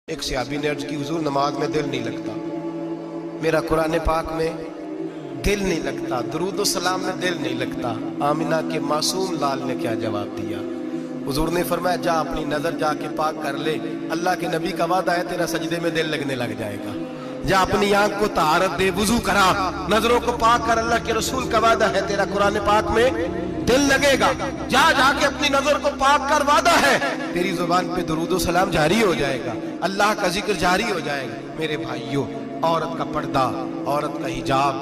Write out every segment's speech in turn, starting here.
ایک صحابی نے عرض کی حضور نماز میں دل نہیں لگتا، میرا قرآن پاک میں دل نہیں لگتا، درود و سلام میں دل نہیں لگتا۔ آمینہ کے معصوم لال نے کیا جواب دیا؟ حضور نے فرمایا جا اپنی نظر جا کے پاک کر لے، اللہ کے نبی کا وعدہ ہے تیرا سجدے میں دل لگنے لگ جائے گا۔ جا اپنی آنکھ کو طہارت دے، وضو کرا، نظروں کو پاک کر، اللہ کے رسول کا وعدہ ہے تیرا قرآن پاک میں دل لگے گا۔ جا جا کے اپنی نظر کو پاک کر، وعدہ ہے تیری زبان پہ درود و سلام جاری ہو جائے گا، اللہ کا ذکر جاری ہو جائے گا۔ میرے بھائیوں، عورت کا پردہ، عورت کا حجاب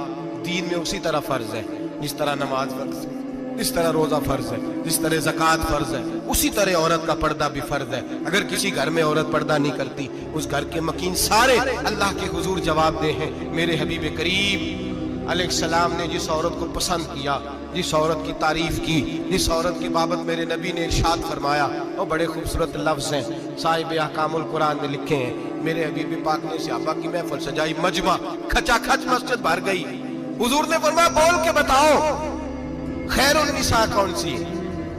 دین میں اسی طرح فرض ہے جس طرح نماز فرض ہے، جس طرح روزہ فرض ہے، جس طرح زکوٰۃ فرض ہے، اسی طرح عورت کا پردہ بھی فرض ہے۔ اگر کسی گھر میں عورت پردہ نہیں کرتی، اس گھر کے مکین سارے اللہ کے حضور جواب دے ہیں۔ میرے حبیب کریم علیہ السلام نے جس عورت کو پسند کیا، جس عورت کی تعریف کی، جس عورت کی بابت میرے نبی نے ارشاد فرمایا، وہ بڑے خوبصورت لفظ ہیں، صاحب احکام القرآن میں لکھے ہیں۔ میرے حبیب پاک نے صحابہ کی محفل سجائی، مجمع کھچا کھچ مسجد بھر گئی۔ حضور نے فرمایا بول کے بتاؤ خیر النساء کون سی ہے،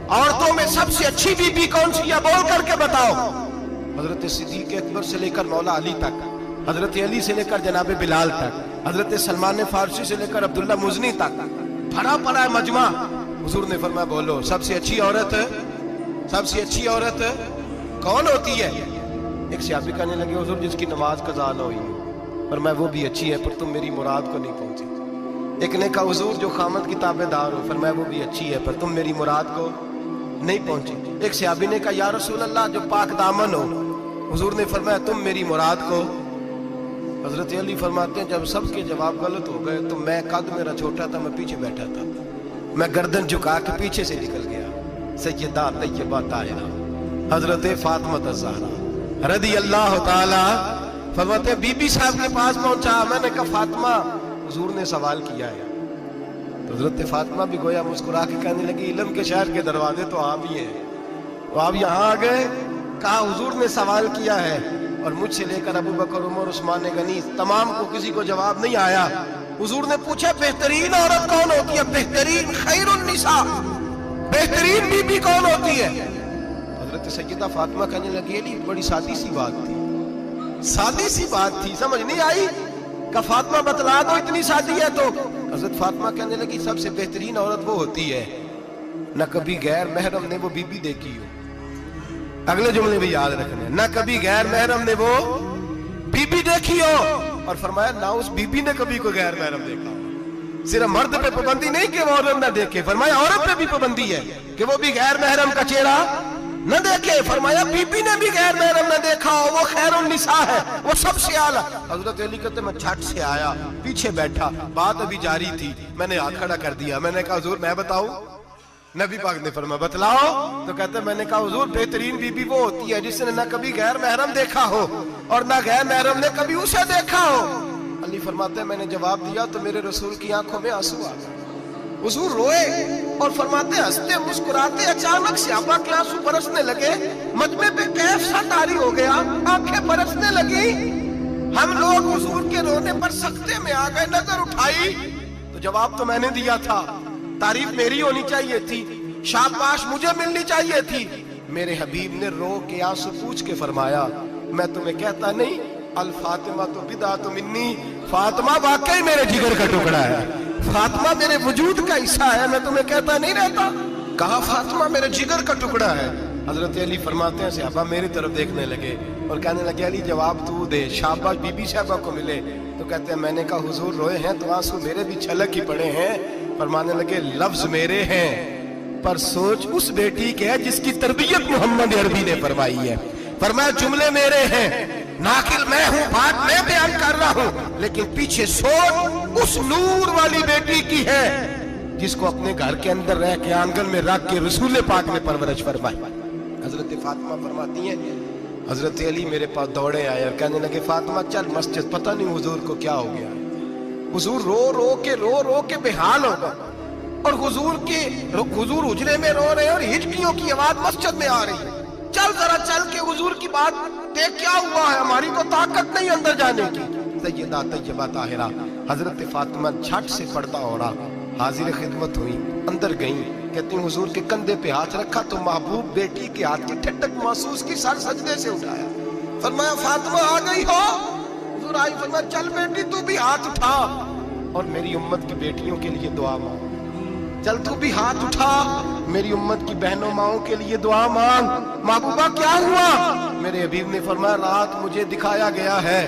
عورتوں میں سب سے اچھی بی بی کون سی ہے، بول کر کے بتاؤ۔ حضرت صدیق اکبر سے لے کر مولا علی تک، حضرت علی سے لے کر جناب بلال تک، حضرت سلمان فارسی سے لے کر عبداللہ مزنی تک بھرا پڑا ہے مجمع۔ حضور نے فرمایا بولو سب سے اچھی عورت، سب سے اچھی عورت کون ہوتی ہے؟ ایک صحابی کہنے لگے حضور جس کی نماز قضا نہ ہوئی، فرمایا وہ بھی اچھی ہے پر تم میری مراد کو نہیں پہنچی۔ ایک نے کہا حضور جو خامد کی تابع دار ہو، فرمایا وہ بھی اچھی ہے پر تم میری مراد کو نہیں پہنچی۔ ایک صحابی نے کہا یا رسول اللہ جو پاک دامن ہو، حضور نے فرمایا تم میری مراد کو۔ حضرت علی فرماتے ہیں جب سب کے جواب غلط ہو گئے تو میں قد میرا چھوٹا تھا، میں پیچھے بیٹھا تھا، میں گردن جھکا کے پیچھے سے نکل گیا۔ سیدہ طیبہ طاہرہ حضرت فاطمہ الزہرا رضی اللہ تعالی فرماتے ہیں بی بی صاحب کے پاس پہنچا، میں نے کہا فاطمہ حضور نے سوال کیا ہے۔ تو حضرت فاطمہ بھی گویا مسکرا کے کہنے لگی علم کے شہر کے دروازے تو آپ ہی ہیں، تو آپ یہاں آ گئے۔ کہا حضور نے سوال کیا ہے اور مجھ سے لے کر ابو بکر عمر عثمان غنی تمام کو کسی کو جواب نہیں آیا۔ حضور نے پوچھا بہترین عورت کون ہوتی ہے، بہترین خیر النساء بہترین بی بی کون ہوتی ہے؟ حضرت سیدہ فاطمہ کہنے لگی علی بڑی سادی سی بات تھی، سادی سی بات تھی، سمجھ نہیں آئی؟ کہ فاطمہ بتلا دو اتنی سادی ہے تو۔ حضرت فاطمہ کہنے لگی سب سے بہترین عورت وہ ہوتی ہے نہ کبھی غیر محرم نے وہ بی بی دیکھی ہو۔ اگلے جملے بھی یاد رکھنے، نہ کبھی غیر محرم نے وہ بی بی دیکھی ہو، اور فرمایا نہ اس بی بی نے کبھی کوئی غیر محرم دیکھا ہو۔ صرف مرد پہ پابندی نہیں کہ وہ عورت نہ دیکھے، فرمایا عورت پہ بھی پابندی ہے کہ وہ بھی غیر محرم کا چہرہ نہ دیکھے۔ فرمایا بی بی نے بھی غیر محرم نہ دیکھا ہو، وہ خیر النساء ہے، وہ سب سے اعلیٰ۔ حضرت علی کہتے میں جھٹ سے آیا، پیچھے بیٹھا، بات ابھی جاری تھی، میں نے ہاتھ کھڑا کر دیا، میں نے کہا حضور میں بتاؤں؟ نبی پاک نے فرمایا بتلاؤ۔ تو کہتے میں نے کہا حضور بہترین بی بی وہ ہوتی ہے جس نے نہ کبھی غیر محرم دیکھا ہو اور نہ غیر محرم نے کبھی اسے دیکھا ہو۔ علی فرماتے ہیں میں نے جواب دیا تو میرے رسول کی آنکھوں میں آنسو آ گئے، حضور روئے اور فرماتے ہنستے مسکراتے اچانک صحابہ کے آنسو برسنے لگے، مجمع پہ کیف سا طاری ہو گیا، آنکھیں برسنے لگی۔ ہم لوگ حضور کے رونے پر سکتے میں آ گئے، نظر اٹھائی تو جواب تو میں نے دیا تھا، تعریف میری ہونی چاہیے تھی، شاباش مجھے ملنی چاہیے تھی۔ میرے حبیب نے رو کے آنسو پوچھ کے فرمایا میں تمہیں کہتا نہیں الفاطمہ تو بدعۃ منی، فاطمہ واقعی میرے جگر کا ٹکڑا ہے، فاطمہ میرے وجود کا حصہ ہے، میں تمہیں کہتا نہیں رہتا؟ کہا فاطمہ میرے جگر کا ٹکڑا ہے۔ حضرت علی فرماتے ہیں صحابہ میری طرف دیکھنے لگے اور کہنے لگے علی جواب تو دے، شاباش بی بی صاحبہ کو ملے۔ تو کہتے ہیں میں نے کہا حضور روئے ہیں تو آنسو میرے بھی چھلک ہی پڑے ہیں۔ فرمانے لگے لفظ میرے ہیں پر سوچ اس بیٹی کے ہے جس کی تربیت محمد عربی نے فرمائی ہے۔ فرمایا جملے میرے ہیں، ناقل میں ہوں، بات میں بیان کر رہا ہوں، لیکن پیچھے سوچ اس نور والی بیٹی کی ہے جس کو اپنے گھر کے اندر رہ کے آنگن میں رکھ کے رسول پاک نے پرورش فرمائی۔ حضرت فاطمہ فرماتی ہیں حضرت علی میرے پاس دوڑے آئے اور کہنے لگے فاطمہ چل مسجد، پتہ نہیں حضور کو کیا ہو گیا۔ حضور رو رو کے بحال ہو گئے اور حضور حجرے میں رو رہے ہیں اور ہچکیوں کی آواز مسجد میں آ رہی ہے۔ چل ذرا چل کے حضور کی بات دیکھ کیا ہوا ہے، ہماری تو طاقت نہیں اندر جانے کی۔ سیدہ طیبہ طاہرہ حضرت فاطمہ جھٹ سے پردہ اوڑھا، حاضر خدمت ہوئی، اندر گئیں، کہتی ہیں حضور کے کندھے پہ ہاتھ رکھا تو محبوب بیٹی کے ہاتھ کی ٹھنڈک محسوس کی، سر سجدے سے اٹھایا، फरमाया फातिमा आ गई हो? हुजूर आई, फरमाया चल बेटी तू भी हाथ उठा और मेरी उम्मत की बेटियों के लिए दुआ मांग। चल तू भी हाथ उठा, मेरी उम्मत की बहनों माओं के लिए दुआ मांग। महबूबा क्या हुआ? मेरे हबीब ने फरमाया रात मुझे दिखाया गया है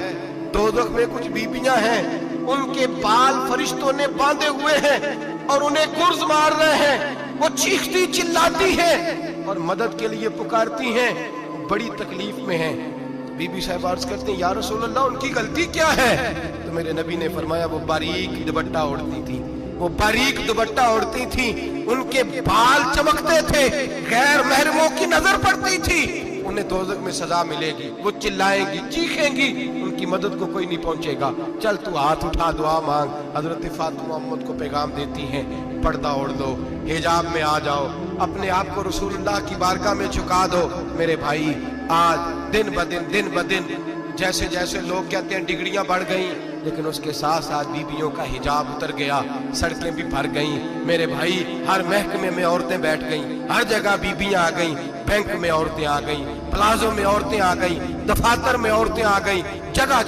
दोज़ख में कुछ बीबियां हैं, उनके बाल फरिश्तों ने बांधे हुए हैं और उन्हें गुर्ज मार रहे हैं। वो चीखती चिल्लाती हैं और मदद के लिए पुकारती हैं, बड़ी तकलीफ में हैं। बीबी साहब अर्ज करती हैं या रसूल अल्लाह उनकी गलती क्या है? तो मेरे नबी ने फरमाया वो बारीक दुपट्टा ओढ़ती थी, वो बारीक दुपट्टा ओढ़ती थी, उनके बाल चमकते थे, गैर महरमों की नजर पड़ती थी, उन्हें दोज़ख में सजा मिलेगी, वो चिल्लाएंगी चीखेंगी, उनकी मदद को कोई नहीं पहुंचेगा। चल तू हाथ उठा दुआ मांग। हजरत फातिमा उम्मत को पैगाम देती हैं पर्दा ओढ़ दो, हिजाब में आ जाओ, अपने आप को रसूलुल्लाह की बारगाह में झुका दो। मेरे भाई आज दिन ब दिन जैसे जैसे लोग कहते हैं डिग्रियां बढ़ गई, लेकिन उसके साथ साथ बीबियों का हिजाब उतर गया, सड़कें भी भर गईं। मेरे भाई हर महकमे में औरतें बैठ गईं, हर जगह बीबियां आ गईं, बैंक में औरतें आ गईं, प्लाजो में औरतें आ गईं, दफातर में औरतें आ गईं, जगह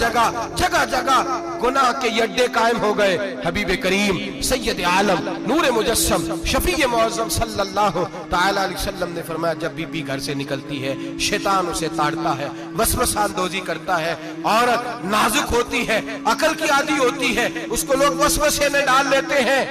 जगह गुनाह के अड्डे कायम हो गए। हबीब करीम सैयद आलम नूर मुजस्सम शफी मुअज़्ज़म सल्लल्लाहु तआला अलैहि वसल्लम ने फरमाया जब बीबी घर से निकलती है शैतान उसे ताड़ता है, वसवसा अंदोज़ी करता है। औरत नाजुक होती है, अकल की आदी होती है, उसको लोग वसवसे में डाल लेते हैं।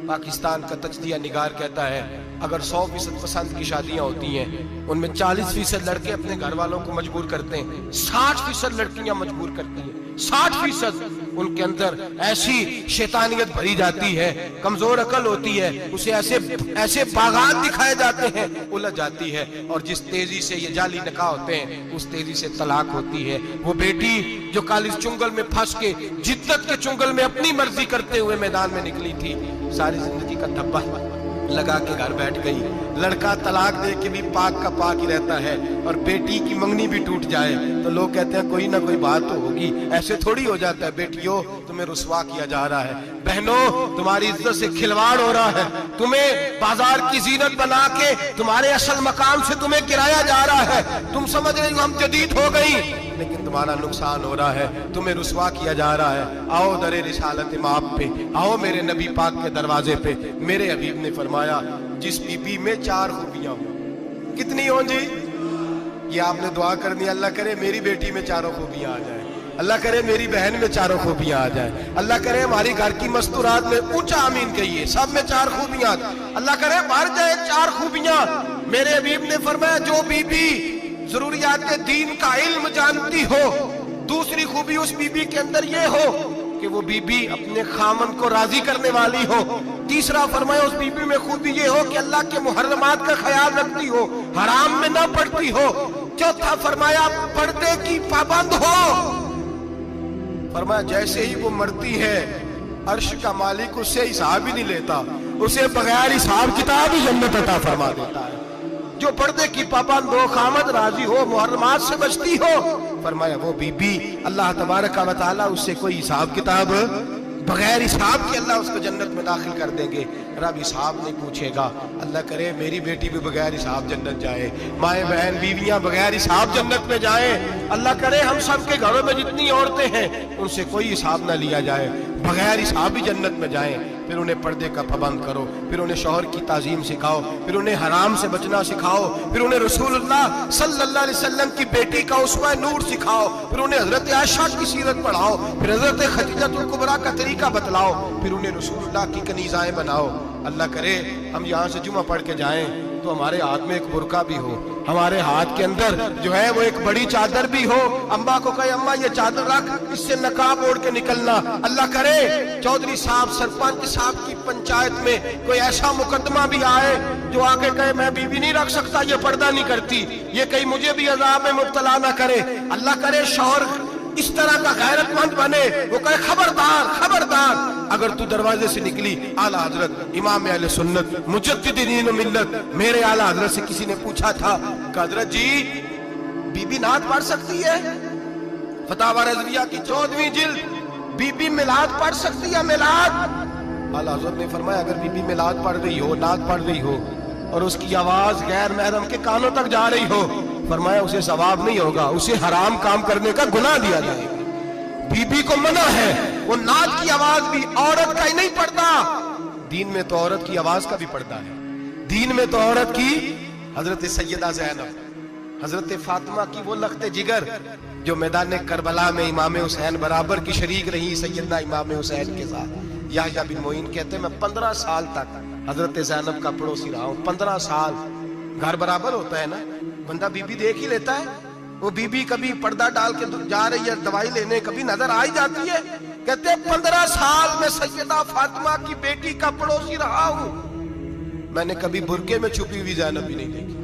पाकिस्तान का तजदिया निगार कहता है अगर 100% पसंद की शादियां होती हैं उनमें 40% लड़के अपने घर वालों को मजबूर करते हैं, 60% लड़कियां मजबूर करती हैं। 60% उनके अंदर ऐसी शैतानियत भरी जाती है, कमजोर अकल होती है, उसे ऐसे बागात दिखाए जाते हैं, उलझ जाती है। और जिस तेजी से ये जाली निकाह होते हैं उस तेजी से तलाक होती है। वो बेटी जो कल इस चुंगल में फंस के जिद्दत के चुंगल में अपनी मर्जी करते हुए मैदान में निकली थी, सारी जिंदगी का धब्बा लगा के घर बैठ गई। लड़का तलाक दे के भी पाक का पाक ही रहता है और बेटी की मंगनी भी टूट जाए तो लोग कहते हैं कोई ना कोई बात तो होगी। ऐसे थोड़ी हो जाता है। बेटियों तुम्हें रुसवा किया जा रहा है, बहनों तुम्हारी इज्जत से खिलवाड़ हो रहा है, तुम्हें बाजार की जीनत बना के तुम्हारे असल मकाम से तुम्हें गिराया जा रहा है। तुम समझ रहे हो हम जदीद हो गई, लेकिन तुम्हारा नुकसान हो रहा है, तुम्हें रुसवा किया जा रहा है। आओ दरे रिसालत माप पे, आओ मेरे नबी पाक के दरवाजे पे। मेरे हबीब ने फरमाया जिस बीबी में 4 खूबियां हो, कितनी हो जी? ये आपने दुआ करनी, अल्लाह करे मेरी बेटी में 4 खूबियां आ जाए, अल्लाह करे मेरी बहन में 4 खूबियां आ जाए, अल्लाह करे हमारी घर की मस्तूरात में ऊंचा आमीन कहिए सब में 4 खूबियां, अल्लाह करे भर जाए 4 खूबियां। मेरे हबीब ने फरमाया जो बीबी जरूरियात दीन का इल्म जानती हो, दूसरी खूबी उस बीबी के अंदर ये हो कि वो बीबी अपने खामन को राजी करने वाली हो, तीसरा फरमाया उस बीबी में खूबी ये हो कि अल्लाह के मुहर्रमात का ख्याल रखती हो, हराम में ना पड़ती हो, चौथा फरमाया पर्दे की पाबंद हो। फरमाया जैसे ही वो मरती है अर्श का मालिक उससे हिसाब ही नहीं लेता, उसे बगैर हिसाब किताब ही जन्नत अता फरमा देता है। जो पर्दे की पाबंद हो, खामद राजी हो, मुहर्रमात से बचती हो, फरमाया वो बीबी अल्लाह तबारक व तआला उससे कोई हिसाब किताब बगैर हिसाब के अल्लाह उसको जन्नत में दाखिल कर देंगे। रब हिसाब नहीं पूछेगा। अल्लाह करे मेरी बेटी भी बगैर हिसाब जन्नत जाए, माए बहन बीवियां बगैर हिसाब जन्नत में जाए। अल्लाह करे हम सब के घरों में जितनी औरतें हैं उनसे कोई हिसाब ना लिया जाए, बगैर हिसाब ही जन्नत में जाएं। फिर उन्हें पर्दे का पाबंद करो, फिर उन्हें शौहर की ताजीम सिखाओ, फिर उन्हें हराम से बचना सिखाओ, फिर उन्हें रसूलुल्लाह सल्लल्लाहु अलैहि वसल्लम की बेटी का उस्वा नूर सिखाओ, फिर उन्हें हजरत आयशा की सीरत पढ़ाओ, फिर हजरत खदीजतुल कुबरा का तरीका बतलाओ, फिर उन्हें रसूलुल्लाह की कनीज़ाएं बनाओ। अल्लाह करे हम यहाँ से जुमा पढ़ के जाएं तो हमारे हाथ में एक बुरका भी हो, हमारे हाथ के अंदर जो है वो एक बड़ी चादर भी हो। अम्मा को कहे अम्मा ये चादर रख, इससे नकाब ओढ़ के निकलना। अल्लाह करे चौधरी साहब सरपंच साहब की पंचायत में कोई ऐसा मुकदमा भी आए जो आके कहे मैं बीवी नहीं रख सकता, ये पर्दा नहीं करती, ये कहीं मुझे भी अजाब में मुब्तला ना करे। अल्लाह करे शौहर इस तरह का गैरतमंद बने, वो कहे खबरदार खबरदार, अगर तू दरवाजे से निकली आला हजरत इमाम अहले सुन्नत मुजद्दिद दीन मिल्लत मेरे आला हजरत से किसी ने पूछा था कि हजरत जी बीबी नात पढ़ सकती है? फतावा रज़विया की 14वीं जिल्द, बीबी मिलाद पढ़ सकती है? मिलाद आला हजरत ने फरमाया अगर बीबी मिलाद पढ़ रही हो, नात पढ़ रही हो और उसकी आवाज गैर महरम के कानों तक जा रही हो, फरमाया उसे सवाब नहीं होगा, उसे हराम काम करने का गुनाह दिया जाएगा। बीबी को मना है, वो नाच की आवाज भी औरत का ही नहीं पड़ता, दीन में तो औरत की आवाज का भी पड़ता है। दीन में तो औरत की हजरत सैयदा ज़ैनब, हजरत फातिमा की वो लख्ते जिगर जो मैदान करबला में इमाम हुसैन बराबर की शरीक रही सैयदना इमाम हुसैन के साथ। याह्या बिन मोइन कहते हैं मैं 15 साल तक हजरत ज़ैनब का पड़ोसी रहा हूं। 15 साल, घर बराबर होता है ना, बंदा बीबी देख ही लेता है। वो बीबी कभी पर्दा डाल के जा रही है दवाई लेने, कभी नजर आ ही जाती है। कहते हैं 15 साल में सैयदा फातिमा की बेटी का पड़ोसी रहा हूं, मैंने कभी बुरके में छुपी हुई ज़ैनब भी नहीं देखी।